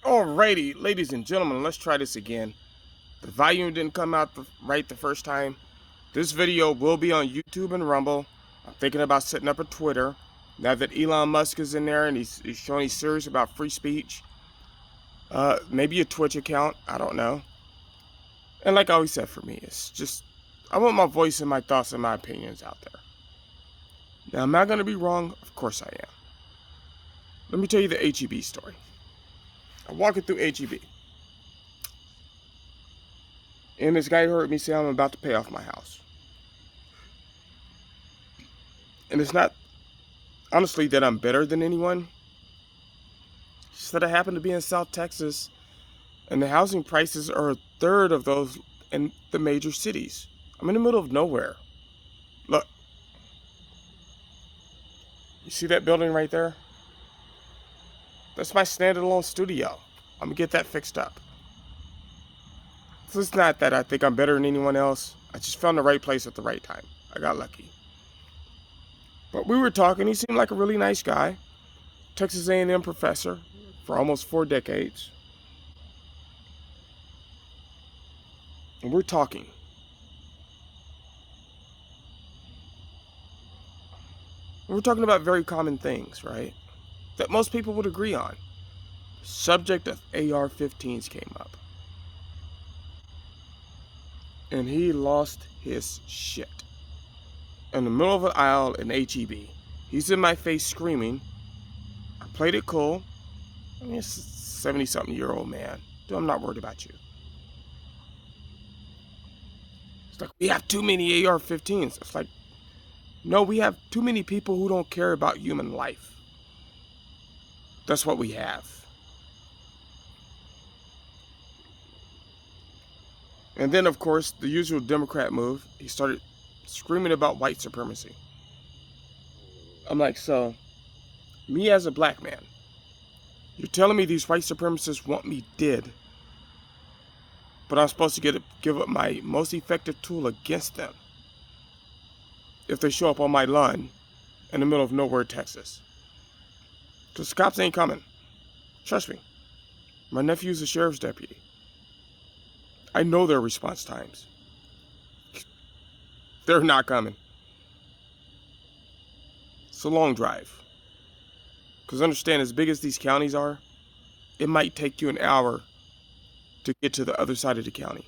Alrighty, ladies and gentlemen, let's try this again. The volume didn't come out right the first time. This video will be on YouTube and Rumble. I'm thinking about setting up a Twitter. Now that Elon Musk is in there and he's showing he's serious about free speech. Maybe a Twitch account, I don't know. And like I always said for me, it's just, I want my voice and my thoughts and my opinions out there. Now, am I going to be wrong? Of course I am. Let me tell you the HEB story. I'm walking through HEB. And this guy heard me say I'm about to pay off my house. And it's not, honestly, that I'm better than anyone. It's just that I happen to be in South Texas, and the housing prices are a third of those in the major cities. I'm in the middle of nowhere. Look. You see that building right there? That's my standalone studio. I'm gonna get that fixed up. So it's not that I think I'm better than anyone else. I just found the right place at the right time. I got lucky. But we were talking. He seemed like a really nice guy. Texas A&M professor for almost 4 decades. And we're talking. And we're talking about very common things, right? That most people would agree on. The subject of AR-15s came up. And he lost his shit. In the middle of an aisle in HEB. He's in my face screaming. I played it cool. I mean, it's a 70-something-year-old man. Dude, I'm not worried about you. It's like, we have too many AR-15s. It's like, no, we have too many people who don't care about human life. That's what we have. And then, of course, the usual Democrat move. He started screaming about white supremacy. I'm like, so, me as a black man, you're telling me these white supremacists want me dead, but I'm supposed to give up my most effective tool against them if they show up on my lawn in the middle of nowhere, Texas. Because the cops ain't coming. Trust me. My nephew's a sheriff's deputy. I know their response times. They're not coming. It's a long drive. Because understand, as big as these counties are, it might take you an hour to get to the other side of the county.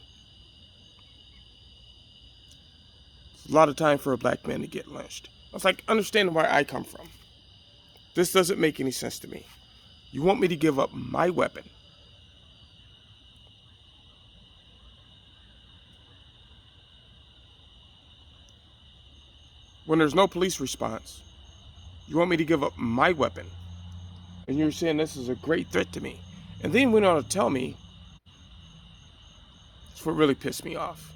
It's a lot of time for a black man to get lynched. I was like, understand where I come from. This doesn't make any sense to me. You want me to give up my weapon when there's no police response? You want me to give up my weapon? And you're saying this is a great threat to me. And then went on to tell me, that's what really pissed me off.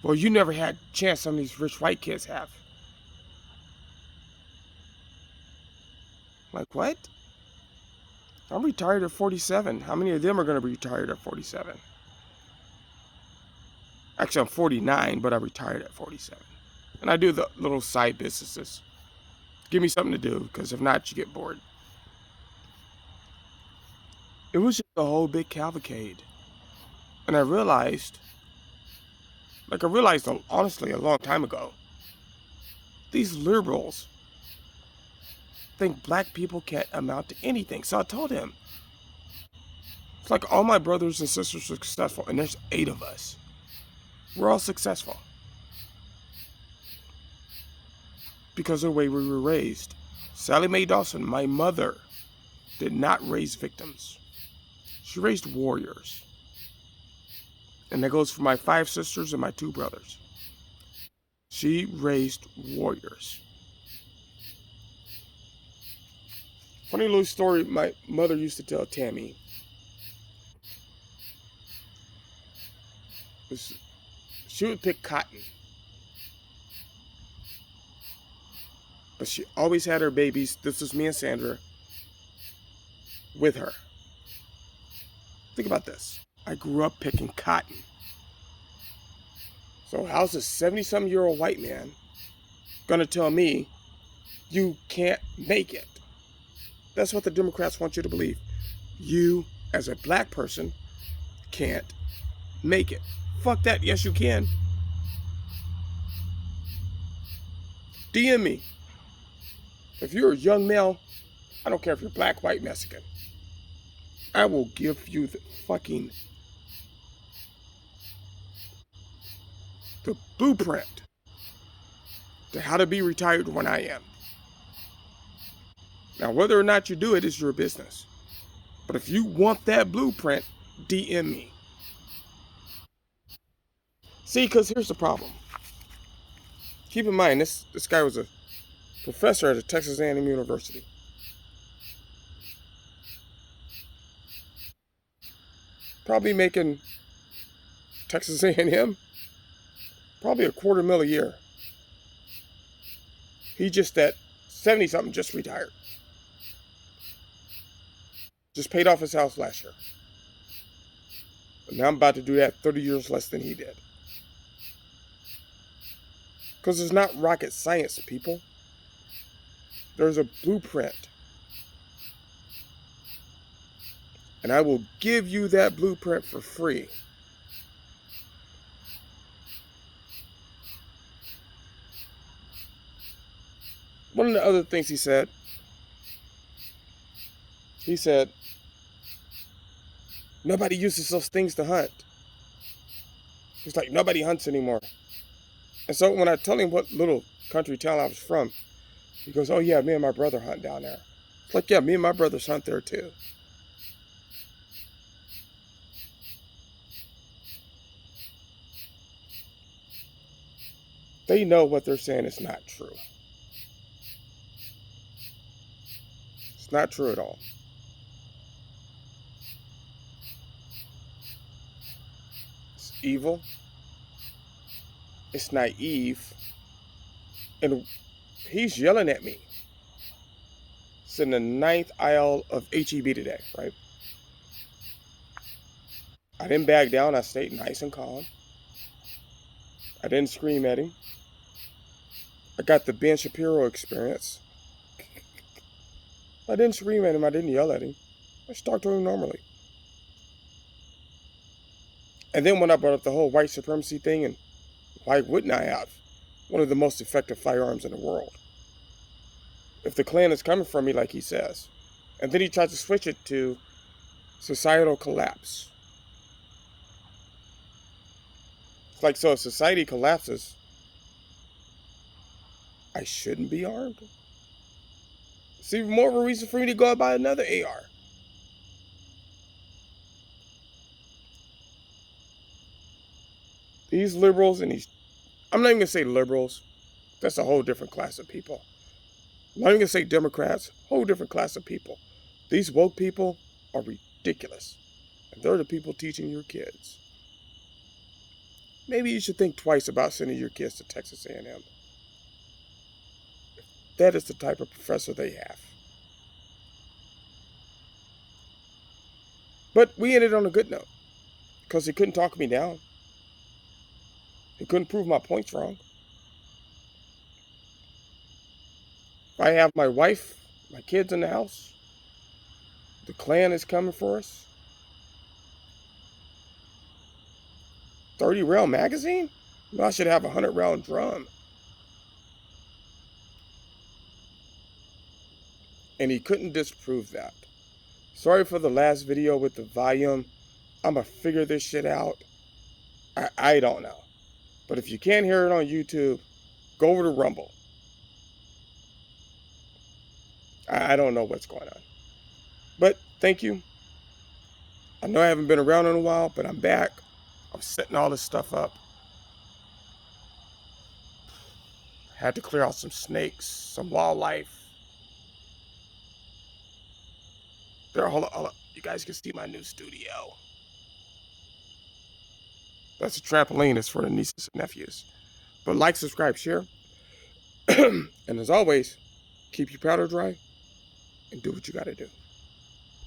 Well, you never had a chance some of these rich white kids have. Like, what? I'm retired at 47. How many of them are going to be retired at 47? Actually, I'm 49, but I retired at 47. And I do the little side businesses. Give me something to do, because if not, you get bored. It was just a whole big cavalcade. And I realized, honestly a long time ago, these liberals think black people can't amount to anything. So I told him, it's like all my brothers and sisters are successful, and there's 8 of us. We're all successful because of the way we were raised. Sally Mae Dawson, my mother, did not raise victims. She raised warriors. And that goes for my 5 sisters and my 2 brothers. She raised warriors. Funny little story my mother used to tell Tammy. She would pick cotton. But she always had her babies, this was me and Sandra, with her. Think about this. I grew up picking cotton. So how's a 70-something-year-old white man gonna tell me you can't make it? That's what the Democrats want you to believe. You, as a black person, can't make it. Fuck that. Yes, you can. DM me. If you're a young male, I don't care if you're black, white, Mexican. I will give you the blueprint to how to be retired when I am. Now, whether or not you do it is your business. But if you want that blueprint, DM me. See, because here's the problem. Keep in mind, this guy was a professor at a Texas A&M University. Probably making Texas A&M probably $250,000 a year. He just at 70-something just retired. Just paid off his house last year. And now I'm about to do that 30 years less than he did. Because it's not rocket science, people. There's a blueprint. And I will give you that blueprint for free. One of the other things he said, nobody uses those things to hunt. It's like nobody hunts anymore. And so when I tell him what little country town I was from, he goes, oh yeah, me and my brother hunt down there. It's like, yeah, me and my brothers hunt there too. They know what they're saying is not true. It's not true at all. It's evil. It's naive. And he's yelling at me. It's in the 9th aisle of HEB today, right? I didn't back down. I stayed nice and calm. I didn't scream at him. I got the Ben Shapiro experience. I didn't scream at him. I didn't yell at him. I just talked to him normally. And then when I brought up the whole white supremacy thing, and why wouldn't I have one of the most effective firearms in the world if the Klan is coming for me like he says? And then he tried to switch it to societal collapse. It's like, so if society collapses, I shouldn't be armed? It's even more of a reason for me to go out and buy another AR. These liberals and I'm not even going to say liberals. That's a whole different class of people. I'm not even going to say Democrats. Whole different class of people. These woke people are ridiculous. And they're the people teaching your kids. Maybe you should think twice about sending your kids to Texas A&M. That is the type of professor they have. But we ended on a good note. Because he couldn't talk me down. He couldn't prove my points wrong. If I have my wife, my kids in the house, the Klan is coming for us. 30-round magazine? No, I should have a 100-round drum. And he couldn't disprove that. Sorry for the last video with the volume. I'm going to figure this shit out. I don't know. But if you can't hear it on YouTube, go over to Rumble. I don't know what's going on. But thank you. I know I haven't been around in a while, but I'm back. I'm setting all this stuff up. Had to clear out some snakes, some wildlife. There, hold on. You guys can see my new studio. That's a trampoline. It's for the nieces and nephews. But like, subscribe, share. And as always, keep your powder dry and do what you got to do.